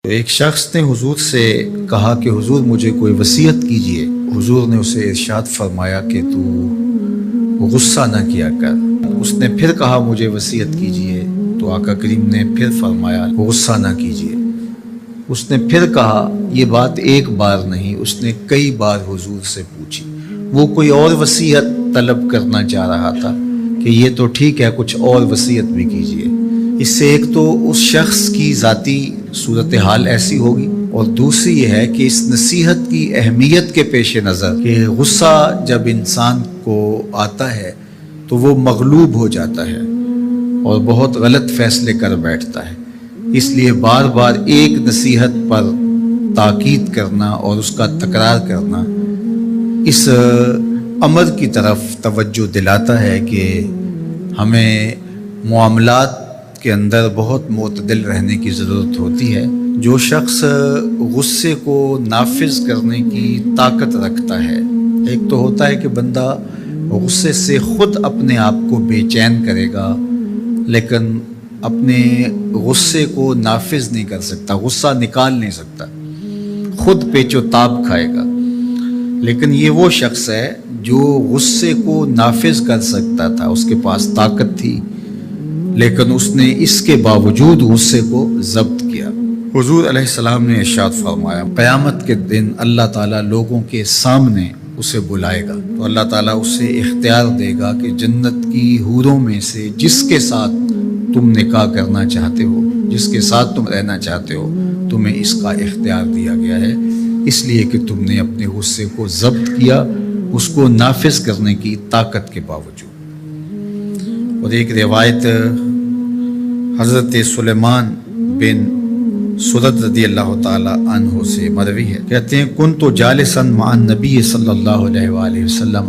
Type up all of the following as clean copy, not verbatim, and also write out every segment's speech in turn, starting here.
تو ایک شخص نے حضور سے کہا کہ حضور مجھے کوئی وصیت کیجئے۔ حضور نے اسے ارشاد فرمایا کہ تو غصہ نہ کیا کر۔ اس نے پھر کہا مجھے وصیت کیجئے، تو آقا کریم نے پھر فرمایا غصہ نہ کیجئے۔ اس نے پھر کہا، یہ بات ایک بار نہیں، اس نے کئی بار حضور سے پوچھی۔ وہ کوئی اور وصیت طلب کرنا چاہ رہا تھا کہ یہ تو ٹھیک ہے، کچھ اور وصیت بھی کیجئے۔ اس سے ایک تو اس شخص کی ذاتی صورتحال ایسی ہوگی، اور دوسری یہ ہے کہ اس نصیحت کی اہمیت کے پیش نظر کہ غصہ جب انسان کو آتا ہے تو وہ مغلوب ہو جاتا ہے اور بہت غلط فیصلے کر بیٹھتا ہے، اس لیے بار بار ایک نصیحت پر تاکید کرنا اور اس کا تکرار کرنا اس امر کی طرف توجہ دلاتا ہے کہ ہمیں معاملات کے اندر بہت معتدل رہنے کی ضرورت ہوتی ہے۔ جو شخص غصے کو نافذ کرنے کی طاقت رکھتا ہے، ایک تو ہوتا ہے کہ بندہ غصے سے خود اپنے آپ کو بے چین کرے گا، لیکن اپنے غصے کو نافذ نہیں کر سکتا، غصہ نکال نہیں سکتا، خود پیچ و تاب کھائے گا۔ لیکن یہ وہ شخص ہے جو غصے کو نافذ کر سکتا تھا، اس کے پاس طاقت تھی، لیکن اس نے اس کے باوجود غصے کو ضبط کیا۔ حضور علیہ السلام نے ارشاد فرمایا، قیامت کے دن اللہ تعالیٰ لوگوں کے سامنے اسے بلائے گا، تو اللہ تعالیٰ اسے اختیار دے گا کہ جنت کی حوروں میں سے جس کے ساتھ تم نکاح کرنا چاہتے ہو، جس کے ساتھ تم رہنا چاہتے ہو، تمہیں اس کا اختیار دیا گیا ہے، اس لیے کہ تم نے اپنے غصے کو ضبط کیا، اس کو نافذ کرنے کی طاقت کے باوجود۔ اور ایک روایت حضرت سلیمان بن سرد رضی اللہ تعالی عنہ سے مروی ہے، کہتے ہیں کنت جالسا مع النبی صلی اللہ علیہ وآلہ وسلم،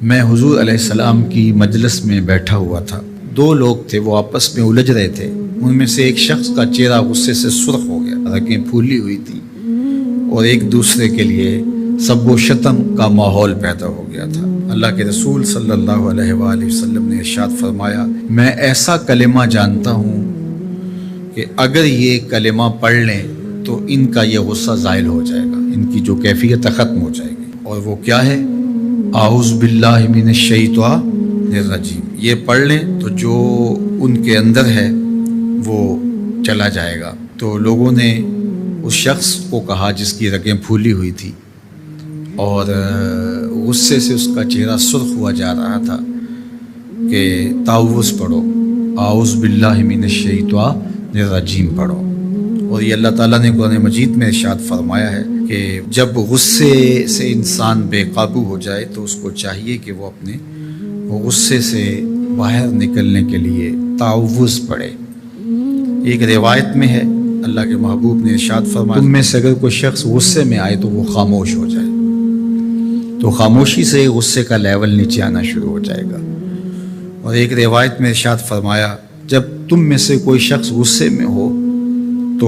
میں حضور علیہ السلام کی مجلس میں بیٹھا ہوا تھا، دو لوگ تھے، وہ آپس میں الجھ رہے تھے، ان میں سے ایک شخص کا چہرہ غصے سے سرخ ہو گیا، رگیں پھولی ہوئی تھیں، اور ایک دوسرے کے لیے سب و شتم کا ماحول پیدا ہو گیا تھا۔ اللہ کے رسول صلی اللہ علیہ وآلہ وسلم نے ارشاد فرمایا، میں ایسا کلمہ جانتا ہوں کہ اگر یہ کلمہ پڑھ لیں تو ان کا یہ غصہ زائل ہو جائے گا، ان کی جو کیفیت ختم ہو جائے گی، اور وہ کیا ہے؟ اعوذ باللہ من الشیطان الرجیم۔ یہ پڑھ لیں تو جو ان کے اندر ہے وہ چلا جائے گا۔ تو لوگوں نے اس شخص کو کہا جس کی رگیں پھولی ہوئی تھی اور غصے سے اس کا چہرہ سرخ ہوا جا رہا تھا کہ تعوذ پڑھو، اعوذ باللہ من الشیطان الرجیم پڑھو۔ اور یہ اللہ تعالیٰ نے قرآن مجید میں ارشاد فرمایا ہے کہ جب غصے سے انسان بے قابو ہو جائے تو اس کو چاہیے کہ وہ اپنے غصے سے باہر نکلنے کے لیے تعوذ پڑھے۔ ایک روایت میں ہے اللہ کے محبوب نے ارشاد فرمایا، تم میں سے اگر کوئی شخص غصے میں آئے تو وہ خاموش ہو جائے، تو خاموشی سے غصے کا لیول نیچے آنا شروع ہو جائے گا۔ اور ایک روایت میں ارشاد فرمایا، جب تم میں سے کوئی شخص غصے میں ہو تو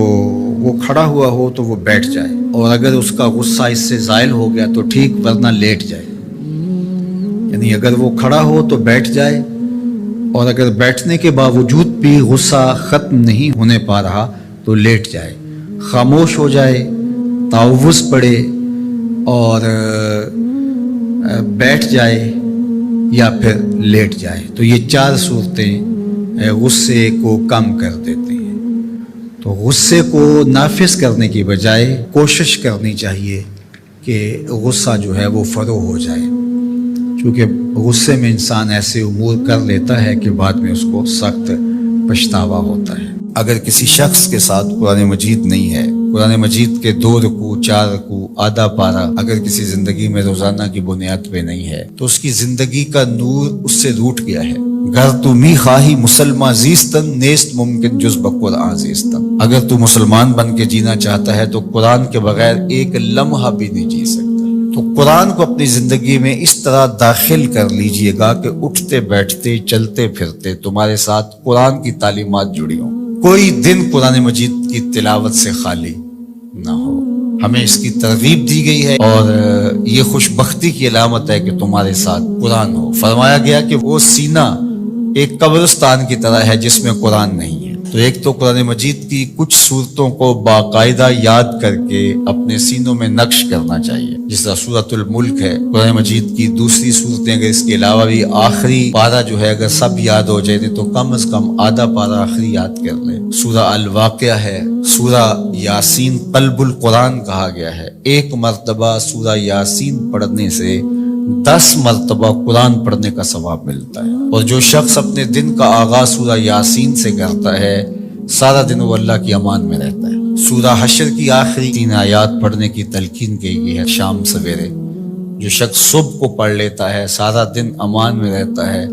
وہ کھڑا ہوا ہو تو وہ بیٹھ جائے، اور اگر اس کا غصہ اس سے زائل ہو گیا تو ٹھیک، ورنہ لیٹ جائے۔ یعنی اگر وہ کھڑا ہو تو بیٹھ جائے، اور اگر بیٹھنے کے باوجود بھی غصہ ختم نہیں ہونے پا رہا تو لیٹ جائے، خاموش ہو جائے، تعوذ پڑھے اور بیٹھ جائے یا پھر لیٹ جائے۔ تو یہ چار صورتیں غصے کو کم کر دیتے ہیں۔ تو غصے کو نافذ کرنے کی بجائے کوشش کرنی چاہیے کہ غصہ جو ہے وہ فروغ ہو جائے، چونکہ غصے میں انسان ایسے امور کر لیتا ہے کہ بعد میں اس کو سخت پچھتاوا ہوتا ہے۔ اگر کسی شخص کے ساتھ قرآن مجید نہیں ہے، قرآن مجید کے 2 رکوع 4 رکوع آدھا پارہ اگر کسی زندگی میں روزانہ کی بنیاد پہ نہیں ہے تو اس کی زندگی کا نور اس سے روٹ گیا ہے۔ گر تو می خواہی مسلمان زیستن نیست ممکن جز بقرآن زیستن، اگر تو مسلمان بن کے جینا چاہتا ہے تو قرآن کے بغیر ایک لمحہ بھی نہیں جی سکتا۔ تو قرآن کو اپنی زندگی میں اس طرح داخل کر لیجئے گا کہ اٹھتے بیٹھتے چلتے پھرتے تمہارے ساتھ قرآن کی تعلیمات جڑی ہوں، کوئی دن قرآن مجید کی تلاوت سے خالی نہ ہو۔ ہمیں اس کی ترغیب دی گئی ہے، اور یہ خوش بختی کی علامت ہے کہ تمہارے ساتھ قرآن ہو۔ فرمایا گیا کہ وہ سینہ ایک قبرستان کی طرح ہے جس میں قرآن نہیں ہے۔ تو تو ایک تو قرآن مجید کی کچھ صورتوں کو باقاعدہ یاد کر کے اپنے سینوں میں نقش کرنا چاہیے، جس طرح سورۃ الملک ہے قرآن مجید کی دوسری صورتیں، اگر اس کے علاوہ بھی آخری پارہ جو ہے اگر سب یاد ہو جائے تو کم از کم آدھا پارہ آخری یاد کر لیں۔ سورہ الواقعہ ہے، سورہ یاسین قلب القرآن کہا گیا ہے، ایک مرتبہ سورہ یاسین پڑھنے سے 10 مرتبہ قرآن پڑھنے کا ثواب ملتا ہے، اور جو شخص اپنے دن کا آغاز سورہ یاسین سے کرتا ہے سارا دن وہ اللہ کی امان میں رہتا ہے۔ سورہ حشر کی آخری 3 آیات پڑھنے کی تلقین کی گئی ہے شام سویرے، جو شخص صبح کو پڑھ لیتا ہے سارا دن امان میں رہتا ہے،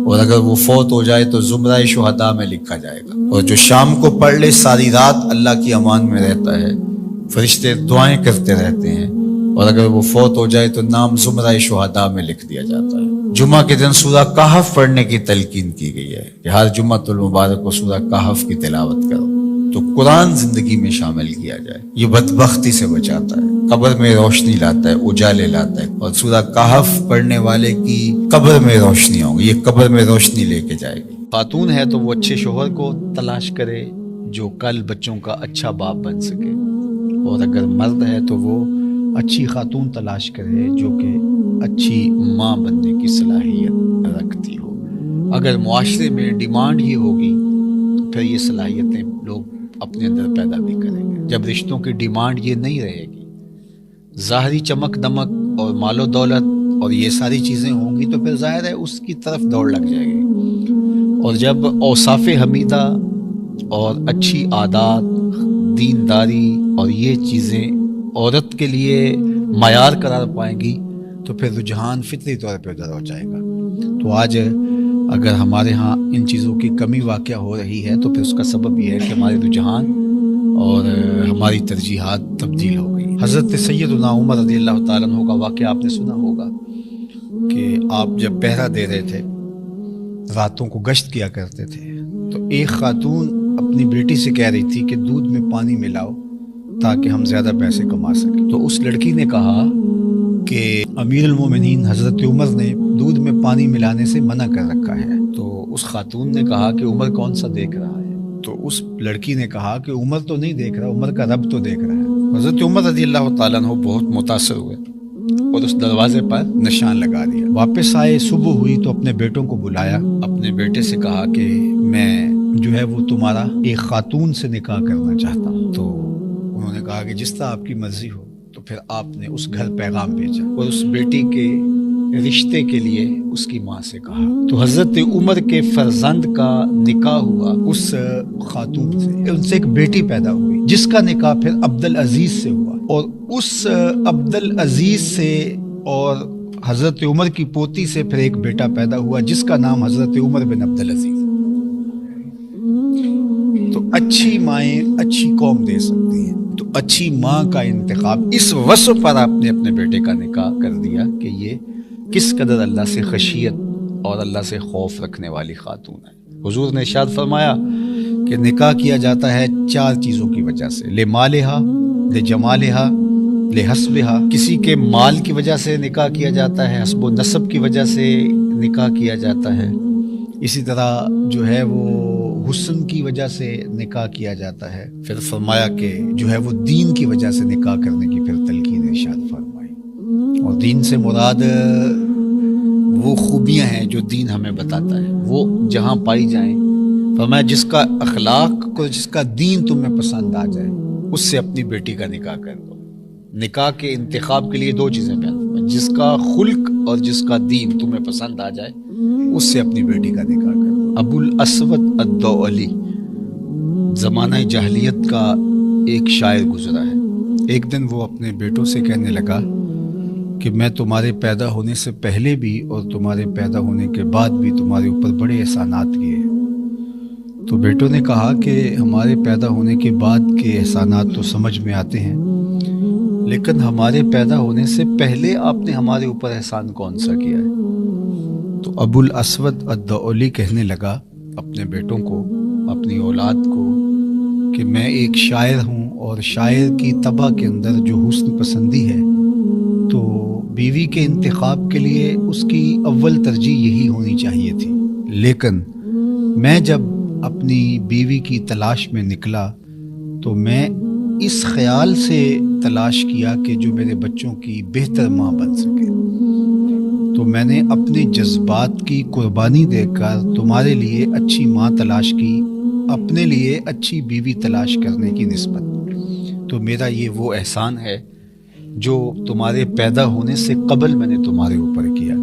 اور اگر وہ فوت ہو جائے تو زمرہ شہداء میں لکھا جائے گا، اور جو شام کو پڑھ لے ساری رات اللہ کی امان میں رہتا ہے، فرشتے دعائیں کرتے رہتے ہیں، اور اگر وہ فوت ہو جائے تو نام زمرہ شہداء میں لکھ دیا جاتا ہے۔ جمعہ کے دن سورہ کہف پڑھنے کی تلقین کی گئی ہے کہ ہر جمعہ المبارک کو سورہ کہف کی تلاوت کرو، تو قرآن زندگی میں شامل کیا جائے، یہ بدبختی سے بچاتا ہے، قبر میں روشنی لاتا ہے، اجالے لاتا ہے، اور سورہ کہف پڑھنے والے کی قبر میں روشنی ہوگی، یہ قبر میں روشنی لے کے جائے گی۔ خاتون ہے تو وہ اچھے شوہر کو تلاش کرے جو کل بچوں کا اچھا باپ بن سکے، اور اگر مرد ہے تو وہ اچھی خاتون تلاش کرے جو کہ اچھی ماں بننے کی صلاحیت رکھتی ہو۔ اگر معاشرے میں ڈیمانڈ ہی ہوگی تو پھر یہ صلاحیتیں لوگ اپنے اندر پیدا بھی کریں گے۔ جب رشتوں کی ڈیمانڈ یہ نہیں رہے گی، ظاہری چمک دمک اور مال و دولت اور یہ ساری چیزیں ہوں گی، تو پھر ظاہر ہے اس کی طرف دوڑ لگ جائے گی، اور جب اوصاف حمیدہ اور اچھی عادات، دینداری اور یہ چیزیں عورت کے لیے معیار قرار پائیں گی تو پھر رجحان فطری طور پہ ادھر ہو جائے گا۔ تو آج اگر ہمارے ہاں ان چیزوں کی کمی واقع ہو رہی ہے تو پھر اس کا سبب یہ ہے کہ ہمارے رجحان اور ہماری ترجیحات تبدیل ہو گئی۔ حضرت سیدنا عمر رضی اللہ تعالیٰ عنہ کا واقعہ آپ نے سنا ہوگا کہ آپ جب پہرا دے رہے تھے، راتوں کو گشت کیا کرتے تھے، تو ایک خاتون اپنی بیٹی سے کہہ رہی تھی کہ دودھ میں پانی ملاؤ تاکہ ہم زیادہ پیسے کما سکیں۔ تو اس لڑکی نے کہا کہ امیر المومنین حضرت عمر نے دودھ میں پانی ملانے سے منع کر رکھا ہے۔ تو اس خاتون نے کہا کہ عمر کون سا دیکھ رہا ہے؟ تو اس لڑکی نے کہا کہ عمر تو نہیں دیکھ رہا، عمر کا رب تو دیکھ رہا ہے۔ حضرت عمر رضی اللہ تعالیٰ عنہ بہت متاثر ہوئے اور اس دروازے پر نشان لگا دیا۔ واپس آئے، صبح ہوئی تو اپنے بیٹوں کو بلایا، اپنے بیٹے سے کہا کہ میں جو ہے وہ تمہارا ایک خاتون سے نکاح کرنا چاہتا ہوں۔ تو انہوں نے کہا کہ جس طرح آپ کی مرضی ہو۔ تو پھر آپ نے اس گھر پیغام بھیجا اور اس بیٹی کے رشتے کے لیے اس کی ماں سے کہا۔ تو حضرت عمر کے فرزند کا نکاح ہوا اس خاتون سے، ان سے ایک بیٹی پیدا ہوئی جس کا نکاح پھر عبدالعزیز سے ہوا، اور اس عبدالعزیز سے اور حضرت عمر کی پوتی سے پھر ایک بیٹا پیدا ہوا جس کا نام حضرت عمر بن عبدالعزیز۔ تو اچھی مائیں اچھی قوم دے سکتی ہیں، تو اچھی ماں کا انتخاب اس وصف پر آپ نے اپنے بیٹے کا نکاح کر دیا کہ یہ کس قدر اللہ سے خشیت اور اللہ سے خوف رکھنے والی خاتون ہے۔ حضور نے ارشاد فرمایا کہ نکاح کیا جاتا ہے 4 چیزوں کی وجہ سے، لمالہا، لجمالہا، لحسبہا۔ کسی کے مال کی وجہ سے نکاح کیا جاتا ہے، حسب و نسب کی وجہ سے نکاح کیا جاتا ہے، اسی طرح جو ہے وہ حسن کی وجہ سے نکاح کیا جاتا ہے۔ پھر فرمایا کہ جو ہے وہ دین کی وجہ سے نکاح کرنے کی پھر تلقین ارشاد فرمائی، اور دین سے مراد وہ خوبیاں ہیں جو دین ہمیں بتاتا ہے، وہ جہاں پائی جائیں۔ فرمایا جس کا اخلاق کو، جس کا دین تمہیں پسند آ جائے اس سے اپنی بیٹی کا نکاح کر دو۔ نکاح کے انتخاب کے لیے 2 چیزیں بیان، جس کا خلق اور جس کا دین تمہیں پسند آ جائے اس سے اپنی بیٹی کا نکاح کر دو۔ ابو الاسود الدؤلی زمانہ جاہلیت کا ایک شاعر گزرا ہے۔ ایک دن وہ اپنے بیٹوں سے کہنے لگا کہ میں تمہارے پیدا ہونے سے پہلے بھی اور تمہارے پیدا ہونے کے بعد بھی تمہارے اوپر بڑے احسانات کیے۔ تو بیٹوں نے کہا کہ ہمارے پیدا ہونے کے بعد کے احسانات تو سمجھ میں آتے ہیں، لیکن ہمارے پیدا ہونے سے پہلے آپ نے ہمارے اوپر احسان کون سا کیا ہے؟ تو ابو الاسود الدؤلی کہنے لگا اپنے بیٹوں کو، اپنی اولاد کو، کہ میں ایک شاعر ہوں، اور شاعر کی طبع کے اندر جو حسن پسندی ہے تو بیوی کے انتخاب کے لیے اس کی اول ترجیح یہی ہونی چاہیے تھی، لیکن میں جب اپنی بیوی کی تلاش میں نکلا تو میں اس خیال سے تلاش کیا کہ جو میرے بچوں کی بہتر ماں بن سکے، تو میں نے اپنے جذبات کی قربانی دے کر تمہارے لیے اچھی ماں تلاش کی، اپنے لیے اچھی بیوی تلاش کرنے کی نسبت۔ تو میرا یہ وہ احسان ہے جو تمہارے پیدا ہونے سے قبل میں نے تمہارے اوپر کیا۔